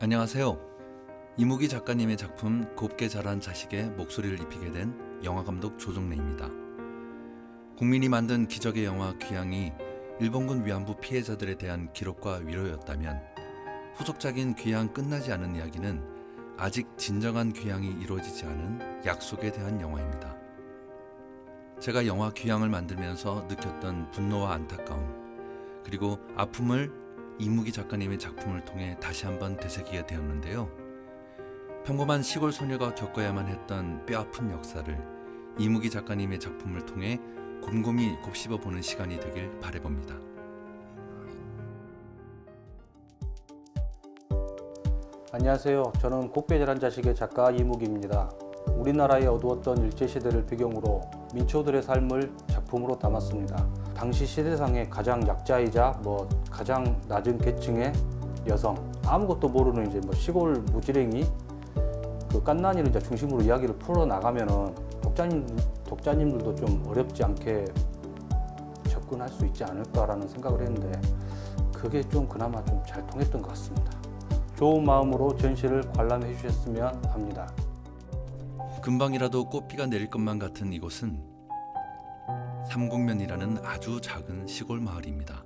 안녕하세요. 이무기 작가님의 작품 곱게 자란 자식에 목소리를 입히게 된 영화감독 조정래입니다. 국민이 만든 기적의 영화 귀향이 일본군 위안부 피해자들에 대한 기록과 위로였다면, 후속작인 귀향 끝나지 않은 이야기는 아직 진정한 귀향이 이루어지지 않은 약속에 대한 영화입니다. 제가 영화 귀향을 만들면서 느꼈던 분노와 안타까움, 그리고 아픔을 이무기 작가님의 작품을 통해 다시 한번 되새기게 되었는데요. 평범한 시골 소녀가 겪어야만 했던 뼈아픈 역사를 이무기 작가님의 작품을 통해 곰곰이 곱씹어보는 시간이 되길 바라봅니다. 안녕하세요. 저는 곱게 자란 자식의 작가 이무기입니다. 우리나라의 어두웠던 일제시대를 배경으로 민초들의 삶을 작품으로 담았습니다. 당시 시대상의 가장 약자이자 가장 낮은 계층의 여성, 아무것도 모르는 시골 무지랭이 깐난이를 이제 중심으로 이야기를 풀어 나가면은 독자님들도 좀 어렵지 않게 접근할 수 있지 않을까라는 생각을 했는데, 그게 좀 그나마 좀 잘 통했던 것 같습니다. 좋은 마음으로 전시를 관람해 주셨으면 합니다. 금방이라도 꽃비가 내릴 것만 같은 이곳은 삼곡면이라는 아주 작은 시골 마을입니다.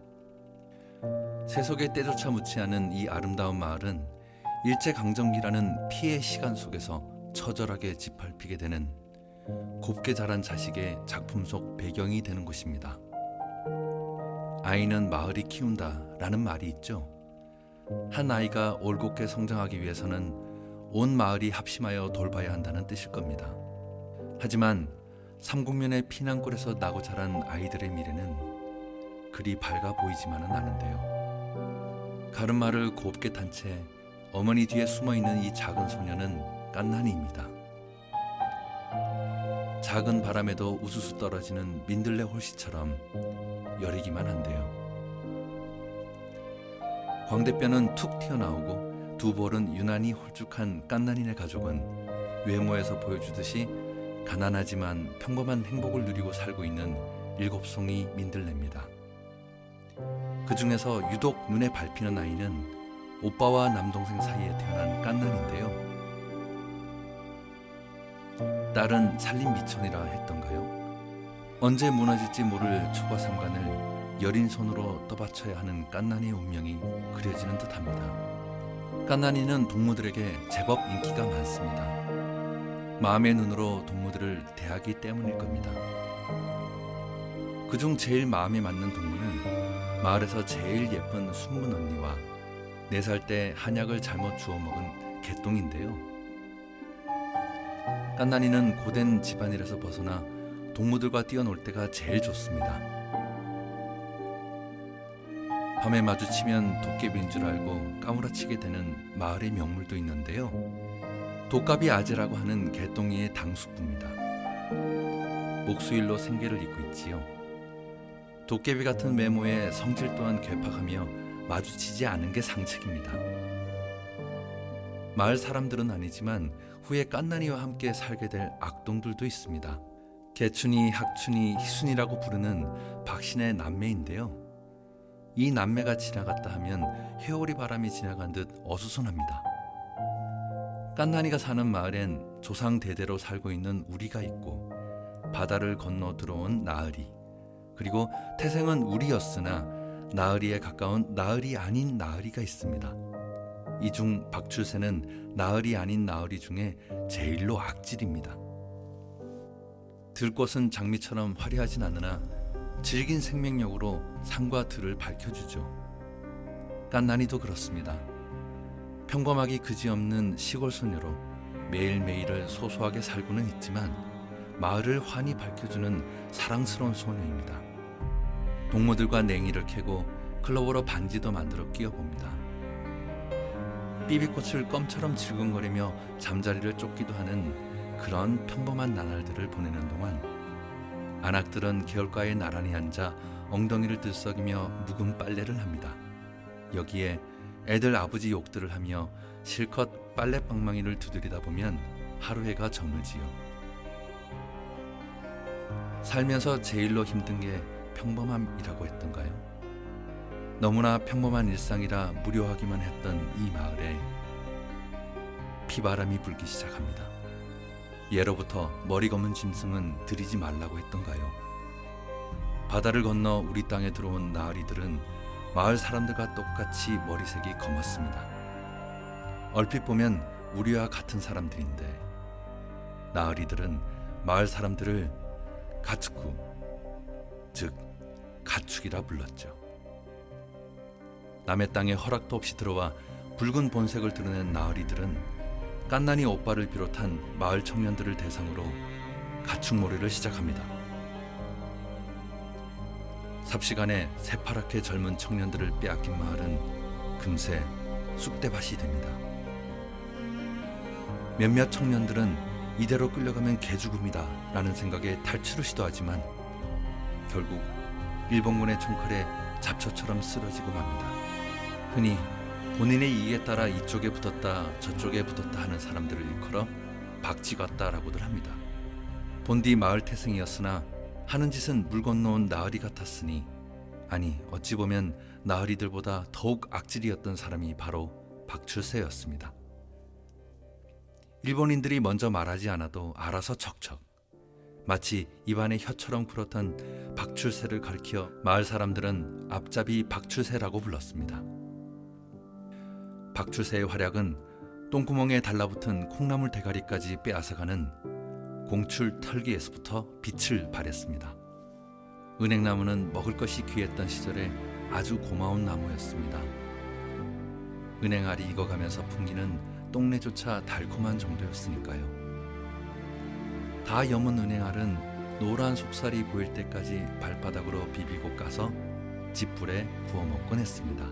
세속의 때조차 묻지 않은 이 아름다운 마을은 일제강점기라는 피해 시간 속에서 처절하게 짓밟히게 되는 곱게 자란 자식의 작품 속 배경이 되는 곳입니다. 아이는 마을이 키운다 라는 말이 있죠. 한 아이가 올곧게 성장하기 위해서는 온 마을이 합심하여 돌봐야 한다는 뜻일 겁니다. 하지만 삼곡면의 피난골에서 나고 자란 아이들의 미래는 그리 밝아 보이지만은 않은데요. 가르마를 곱게 탄 채 어머니 뒤에 숨어있는 이 작은 소녀는 깐난이입니다. 작은 바람에도 우수수 떨어지는 민들레 홀씨처럼 여리기만 한데요. 광대뼈는 툭 튀어나오고 두 볼은 유난히 홀쭉한 깐난이네 가족은 외모에서 보여주듯이 가난하지만 평범한 행복을 누리고 살고 있는 7송이 민들레입니다. 그 중에서 유독 눈에 밟히는 아이는 오빠와 남동생 사이에 태어난 깐난인데요. 딸은 살림 미천이라 했던가요? 언제 무너질지 모를 초과삼간을 여린 손으로 떠받쳐야 하는 깐난이의 운명이 그려지는 듯합니다. 깐난이는 동무들에게 제법 인기가 많습니다. 마음의 눈으로 동무들을 대하기 때문일 겁니다. 그중 제일 마음에 맞는 동무는 마을에서 제일 예쁜 순문 언니와 4살 때 한약을 잘못 주워 먹은 개똥인데요. 깐난이는 고된 집안일에서 벗어나 동무들과 뛰어놀 때가 제일 좋습니다. 밤에 마주치면 도깨비인 줄 알고 까무라치게 되는 마을의 명물도 있는데요. 독가비 아재라고 하는 개똥이의 당숙부입니다. 목수일로 생계를 잇고 있지요. 도깨비 같은 외모에 성질 또한 괴팍하며 마주치지 않은 게 상책입니다. 마을 사람들은 아니지만 후에 깐난이와 함께 살게 될 악동들도 있습니다. 개춘이, 학춘이, 희순이라고 부르는 박신의 남매인데요. 이 남매가 지나갔다 하면 회오리 바람이 지나간 듯 어수선합니다. 깐난이가 사는 마을엔 조상 대대로 살고 있는 우리가 있고, 바다를 건너 들어온 나으리, 그리고 태생은 우리였으나 나으리에 가까운 나으리 아닌 나으리가 있습니다. 이 중 박출세는 나으리 아닌 나으리 중에 제일로 악질입니다. 들꽃은 장미처럼 화려하진 않으나 질긴 생명력으로 산과 들을 밝혀주죠. 깐난이도 그렇습니다. 평범하기 그지없는 시골 소녀로 매일매일을 소소하게 살고는 있지만 마을을 환히 밝혀주는 사랑스러운 소녀입니다. 동무들과 냉이를 캐고 클로버로 반지도 만들어 끼워봅니다. 삐비꽃을 껌처럼 질근거리며 잠자리를 쫓기도 하는 그런 평범한 나날들을 보내는 동안 안악들은 개울가에 나란히 앉아 엉덩이를 들썩이며 묵은 빨래를 합니다. 여기에 애들 아버지 욕들을 하며 실컷 빨래방망이를 두드리다 보면 하루해가 저물지요. 살면서 제일로 힘든 게 평범함이라고 했던가요? 너무나 평범한 일상이라 무료하기만 했던 이 마을에 피바람이 불기 시작합니다. 예로부터 머리 검은 짐승은 들이지 말라고 했던가요? 바다를 건너 우리 땅에 들어온 나으리들은 마을 사람들과 똑같이 머리색이 검었습니다. 얼핏 보면 우리와 같은 사람들인데 나으리들은 마을 사람들을 가축구, 즉 가축이라 불렀죠. 남의 땅에 허락도 없이 들어와 붉은 본색을 드러낸 나으리들은 깐난이 오빠를 비롯한 마을 청년들을 대상으로 가축몰이를 시작합니다. 삽시간에 새파랗게 젊은 청년들을 빼앗긴 마을은 금세 쑥대밭이 됩니다. 몇몇 청년들은 이대로 끌려가면 개죽음이다 라는 생각에 탈출을 시도하지만 결국 일본군의 총칼에 잡초처럼 쓰러지고 맙니다. 흔히 본인의 이익에 따라 이쪽에 붙었다 저쪽에 붙었다 하는 사람들을 일컬어 박쥐 같다라고들 합니다. 본디 마을 태생이었으나 하는 짓은 물 건너온 나으리 같았으니, 아니 어찌 보면 나으리들보다 더욱 악질이었던 사람이 바로 박출세였습니다. 일본인들이 먼저 말하지 않아도 알아서 척척, 마치 입안에 혀처럼 풀었던 박출세를 가리켜 마을 사람들은 앞잡이 박출세라고 불렀습니다. 박출세의 활약은 똥구멍에 달라붙은 콩나물 대가리까지 빼앗아가는 공출 털기에서부터 빛을 발했습니다. 은행나무는 먹을 것이 귀했던 시절에 아주 고마운 나무였습니다. 은행알이 익어가면서 풍기는 똥내조차 달콤한 정도였으니까요. 다 여문 은행알은 노란 속살이 보일 때까지 발바닥으로 비비고 까서 집불에 구워 먹곤 했습니다.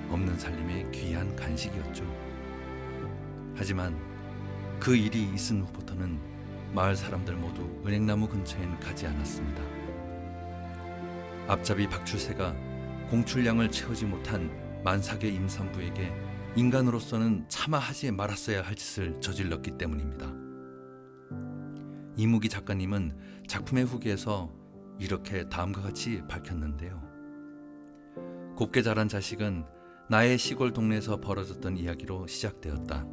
없는 살림의 귀한 간식이었죠. 하지만 그 일이 있은 후부터는 마을 사람들 모두 은행나무 근처엔 가지 않았습니다. 앞잡이 박출세가 공출량을 채우지 못한 만삭의 임산부에게 인간으로서는 차마 하지 말았어야 할 짓을 저질렀기 때문입니다. 이무기 작가님은 작품의 후기에서 이렇게 다음과 같이 밝혔는데요. 곱게 자란 자식은 나의 시골 동네에서 벌어졌던 이야기로 시작되었다.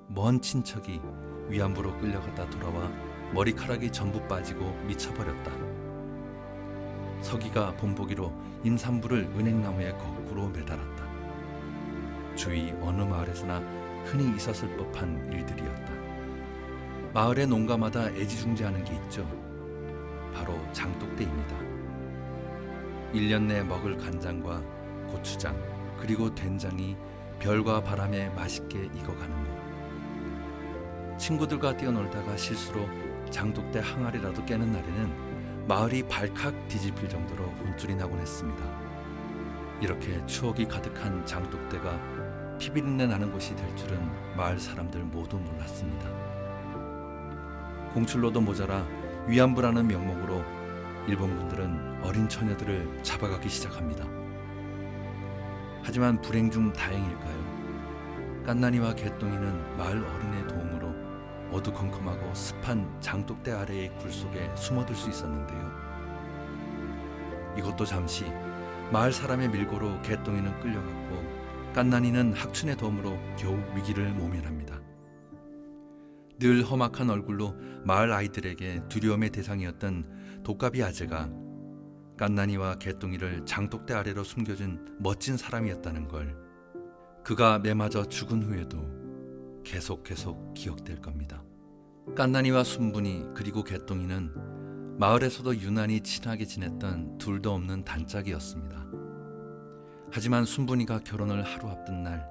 먼 친척이 위안부로 끌려갔다 돌아와 머리카락이 전부 빠지고 미쳐버렸다. 서기가 본보기로 임산부를 은행나무에 거꾸로 매달았다. 주위 어느 마을에서나 흔히 있었을 법한 일들이었다. 마을의 농가마다 애지중지하는 게 있죠. 바로 장독대입니다. 1년 내 먹을 간장과 고추장 그리고 된장이 별과 바람에 맛있게 익어가는 것. 친구들과 뛰어놀다가 실수로 장독대 항아리라도 깨는 날에는 마을이 발칵 뒤집힐 정도로 혼쭐이 나곤 했습니다. 이렇게 추억이 가득한 장독대가 피비린내 나는 곳이 될 줄은 마을 사람들 모두 몰랐습니다. 공출로도 모자라 위안부라는 명목으로 일본군들은 어린 처녀들을 잡아가기 시작합니다. 하지만 불행 중 다행일까요? 깐난이와 개똥이는 마을 어른의 도움으로 어두컴컴하고 습한 장독대 아래의 굴 속에 숨어들 수 있었는데요. 이것도 잠시 마을 사람의 밀고로 개똥이는 끌려갔고 깐난이는 학춘의 도움으로 겨우 위기를 모면합니다. 늘 험악한 얼굴로 마을 아이들에게 두려움의 대상이었던 독가비 아재가 깐난이와 개똥이를 장독대 아래로 숨겨준 멋진 사람이었다는 걸 그가 매맞아 죽은 후에도 계속 기억될 겁니다. 깐난이와 순분이 그리고 개똥이는 마을에서도 유난히 친하게 지냈던 둘도 없는 단짝이었습니다. 하지만 순분이가 결혼을 하루 앞둔 날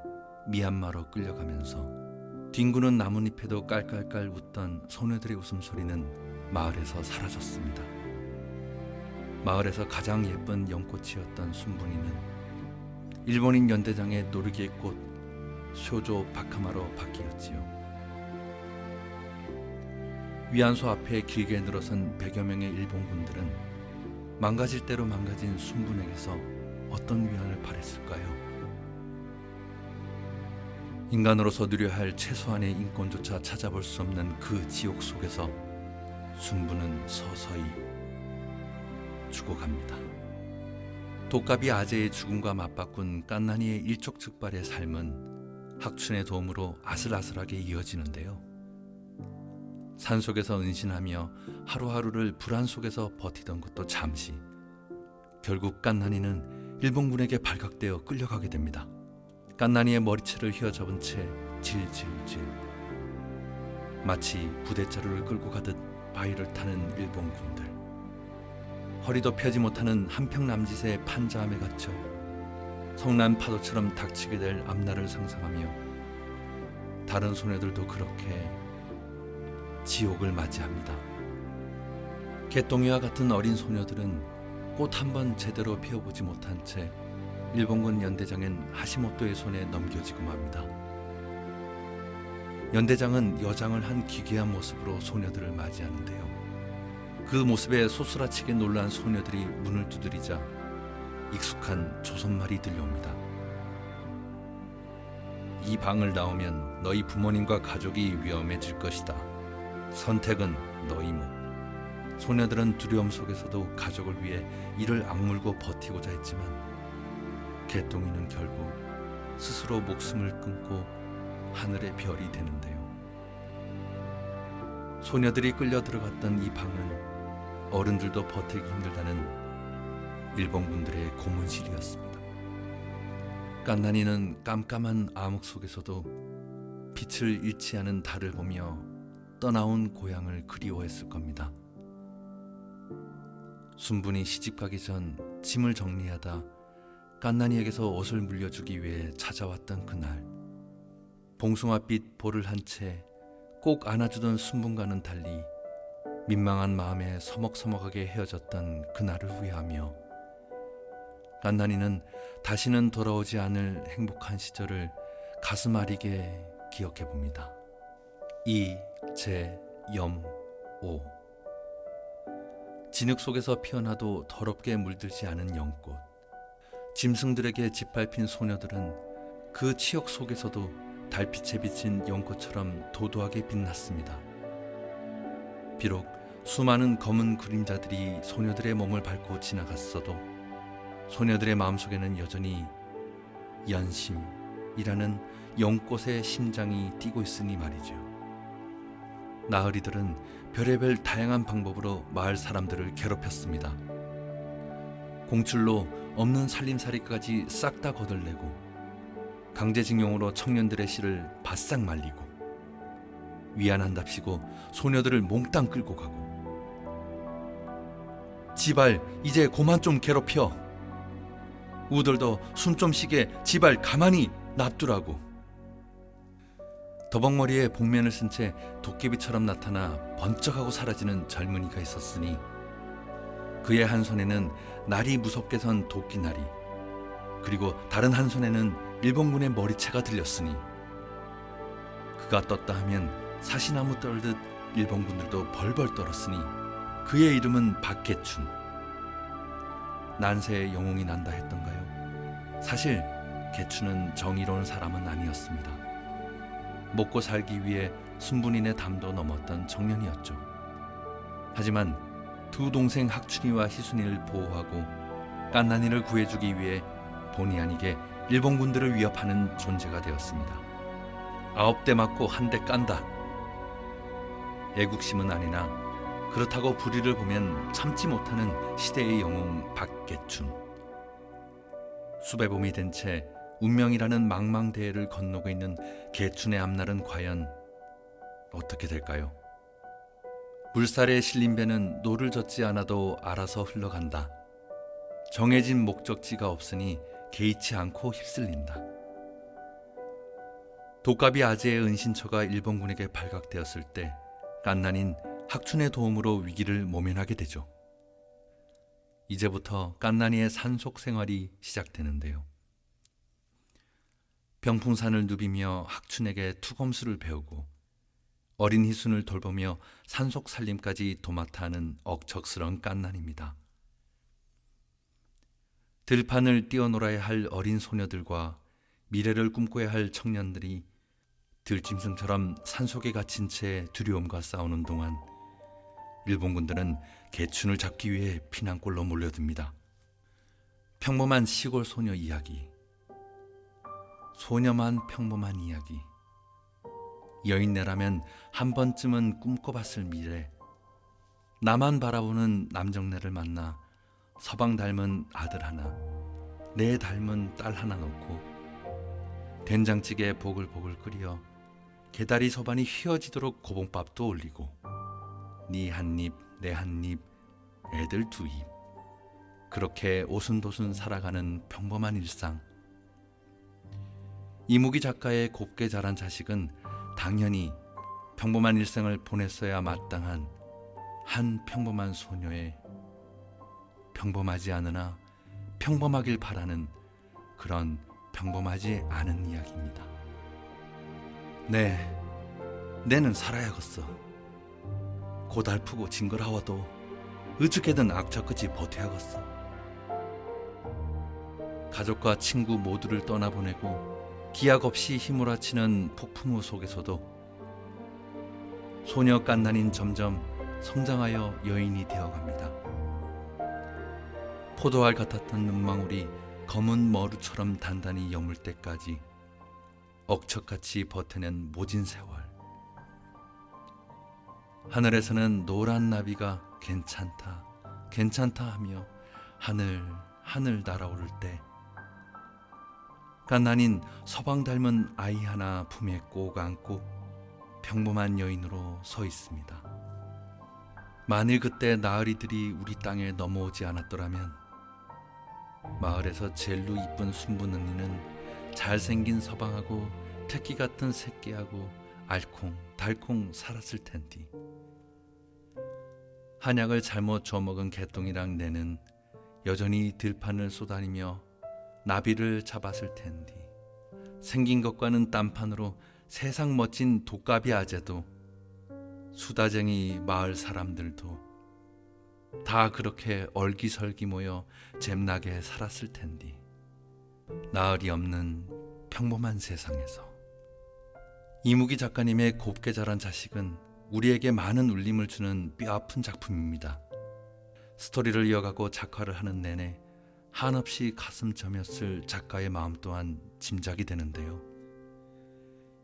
미얀마로 끌려가면서 뒹구는 나뭇잎에도 깔깔깔 웃던 소녀들의 웃음소리는 마을에서 사라졌습니다. 마을에서 가장 예쁜 연꽃이었던 순분이는 일본인 연대장의 노르기의 꽃 쇼조 바카마로 바뀌었지요. 위안소 앞에 길게 늘어선 100여 명의 일본군들은 망가질 대로 망가진 순분에게서 어떤 위안을 바랬을까요? 인간으로서 누려야 할 최소한의 인권조차 찾아볼 수 없는 그 지옥 속에서 순분은 서서히 죽어갑니다. 독가비 아재의 죽음과 맞바꾼 깐난이의 일촉즉발의 삶은 학춘의 도움으로 아슬아슬하게 이어지는데요. 산속에서 은신하며 하루하루를 불안 속에서 버티던 것도 잠시, 결국 깐나니는 일본군에게 발각되어 끌려가게 됩니다. 깐나니의 머리채를 휘어잡은 채 질질질, 마치 부대자루를 끌고 가듯 바위를 타는 일본군들. 허리도 펴지 못하는 한평 남짓의 판자함에 갇혀 성난 파도처럼 닥치게 될 앞날을 상상하며 다른 소녀들도 그렇게 지옥을 맞이합니다. 개똥이와 같은 어린 소녀들은 꽃 한 번 제대로 피워보지 못한 채 일본군 연대장인 하시모토의 손에 넘겨지고 맙니다. 연대장은 여장을 한 기괴한 모습으로 소녀들을 맞이하는데요. 그 모습에 소스라치게 놀란 소녀들이 문을 두드리자 익숙한 조선말이 들려옵니다. 이 방을 나오면 너희 부모님과 가족이 위험해질 것이다. 선택은 너희 몫. 소녀들은 두려움 속에서도 가족을 위해 이를 악물고 버티고자 했지만 개똥이는 결국 스스로 목숨을 끊고 하늘의 별이 되는데요. 소녀들이 끌려 들어갔던 이 방은 어른들도 버티기 힘들다는 일본군들의 고문실이었습니다. 깐나니는 깜깜한 암흑 속에서도 빛을 잃지 않은 달을 보며 떠나온 고향을 그리워했을 겁니다. 순분이 시집가기 전 짐을 정리하다 깐나니에게서 옷을 물려주기 위해 찾아왔던 그날, 봉숭아빛 볼을 한 채 꼭 안아주던 순분과는 달리 민망한 마음에 서먹서먹하게 헤어졌던 그날을 후회하며 깐나니는 다시는 돌아오지 않을 행복한 시절을 가슴 아리게 기억해 봅니다. 이재염오. 진흙 속에서 피어나도 더럽게 물들지 않은 연꽃. 짐승들에게 짓밟힌 소녀들은 그 치욕 속에서도 달빛에 비친 연꽃처럼 도도하게 빛났습니다. 비록 수많은 검은 그림자들이 소녀들의 몸을 밟고 지나갔어도 소녀들의 마음속에는 여전히 연심이라는 연꽃의 심장이 뛰고 있으니 말이죠. 나으리들은 별의별 다양한 방법으로 마을 사람들을 괴롭혔습니다. 공출로 없는 살림살이까지 싹 다 거덜내고 강제징용으로 청년들의 씨를 바싹 말리고 위안한답시고 소녀들을 몽땅 끌고 가고 지발 이제 고만 좀 괴롭혀. 우들도 숨 좀 쉬게 지발 가만히 놔두라고. 더벅머리에 복면을 쓴 채 도깨비처럼 나타나 번쩍하고 사라지는 젊은이가 있었으니 그의 한 손에는 날이 무섭게 선 도끼날이, 그리고 다른 한 손에는 일본군의 머리채가 들렸으니 그가 떴다 하면 사시나무 떨듯 일본군들도 벌벌 떨었으니 그의 이름은 박개춘. 난세의 영웅이 난다 했던가요? 사실 개춘은 정의로운 사람은 아니었습니다. 먹고 살기 위해 순분인의 담도 넘었던 청년이었죠. 하지만 두 동생 학춘이와 희순이를 보호하고 깐나니를 구해주기 위해 본의 아니게 일본군들을 위협하는 존재가 되었습니다. 9대 맞고 1대 깐다. 애국심은 아니나 그렇다고 불의를 보면 참지 못하는 시대의 영웅 박개춘. 수배범이 된 채 운명이라는 망망대해를 건너고 있는 개춘의 앞날은 과연 어떻게 될까요? 물살에 실린 배는 노를 젓지 않아도 알아서 흘러간다. 정해진 목적지가 없으니 개의치 않고 휩쓸린다. 독가비 아재의 은신처가 일본군에게 발각되었을 때 깐나닌 학춘의 도움으로 위기를 모면하게 되죠. 이제부터 깐나니의 산속 생활이 시작되는데요. 병풍산을 누비며 학춘에게 투검술을 배우고 어린 희순을 돌보며 산속 살림까지 도맡아 하는 억척스러운 깐난입니다. 들판을 뛰어놀아야 할 어린 소녀들과 미래를 꿈꿔야 할 청년들이 들짐승처럼 산속에 갇힌 채 두려움과 싸우는 동안 일본군들은 개춘을 잡기 위해 피난골로 몰려듭니다. 평범한 시골 소녀 이야기. 소녀만 평범한 이야기. 여인네라면 한 번쯤은 꿈꿔봤을 미래. 나만 바라보는 남정네를 만나 서방 닮은 아들 하나, 내 닮은 딸 하나 넣고 된장찌개에 보글보글 끓여 개다리 소반이 휘어지도록 고봉밥도 올리고 네 한 입, 내 한 입, 애들 두 입. 그렇게 오순도순 살아가는 평범한 일상. 이무기 작가의 곱게 자란 자식은 당연히 평범한 일생을 보냈어야 마땅한 한 평범한 소녀의 평범하지 않으나 평범하길 바라는 그런 평범하지 않은 이야기입니다. 내는 살아야겠어. 고달프고 징그러워도 어떻게든 악착 끝이 버텨야겠어. 가족과 친구 모두를 떠나보내고 기약 없이 휘몰아치는 폭풍우 속에서도 소녀 깐난인 점점 성장하여 여인이 되어갑니다. 포도알 같았던 눈망울이 검은 머루처럼 단단히 여물 때까지 억척같이 버텨낸 모진 세월. 하늘에서는 노란 나비가 괜찮다, 괜찮다 하며 하늘 날아오를 때 갓난인 서방 닮은 아이 하나 품에 꼭 안고 평범한 여인으로 서 있습니다. 만일 그때 나으리들이 우리 땅에 넘어오지 않았더라면 마을에서 제일로 이쁜 순분 언니는 잘생긴 서방하고 태끼 같은 새끼하고 알콩달콩 살았을 텐디. 한약을 잘못 줘먹은 개똥이랑 내는 여전히 들판을 쏘다니며 나비를 잡았을 텐디. 생긴 것과는 딴판으로 세상 멋진 독가비 아재도 수다쟁이 마을 사람들도 다 그렇게 얼기설기 모여 잼나게 살았을 텐디. 나으리 없는 평범한 세상에서. 이무기 작가님의 곱게 자란 자식은 우리에게 많은 울림을 주는 뼈아픈 작품입니다. 스토리를 이어가고 작화를 하는 내내 한없이 가슴 저몄을 작가의 마음 또한 짐작이 되는데요.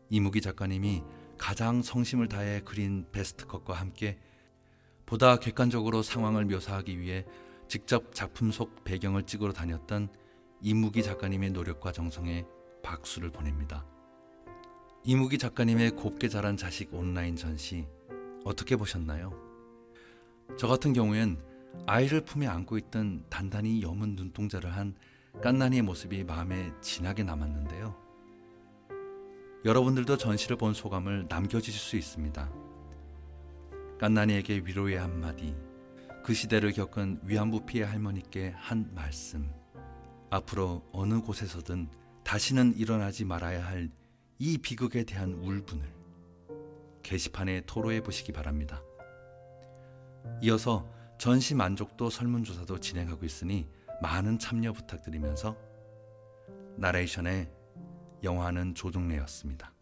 이무기 작가님이 가장 성심을 다해 그린 베스트컷과 함께 보다 객관적으로 상황을 묘사하기 위해 직접 작품 속 배경을 찍으러 다녔던 이무기 작가님의 노력과 정성에 박수를 보냅니다. 이무기 작가님의 곱게 자란 자식 온라인 전시 어떻게 보셨나요? 저 같은 경우엔 아이를 품에 안고 있던 단단히 여문 눈동자를 한 깐난이의 모습이 마음에 진하게 남았는데요. 여러분들도 전시를 본 소감을 남겨주실 수 있습니다. 깐난이에게 위로의 한마디, 그 시대를 겪은 위안부 피해 할머니께 한 말씀, 앞으로 어느 곳에서든 다시는 일어나지 말아야 할 이 비극에 대한 울분을 게시판에 토로해 보시기 바랍니다. 이어서 전시 만족도 설문조사도 진행하고 있으니 많은 참여 부탁드리면서 나레이션의 영화는 조종래였습니다.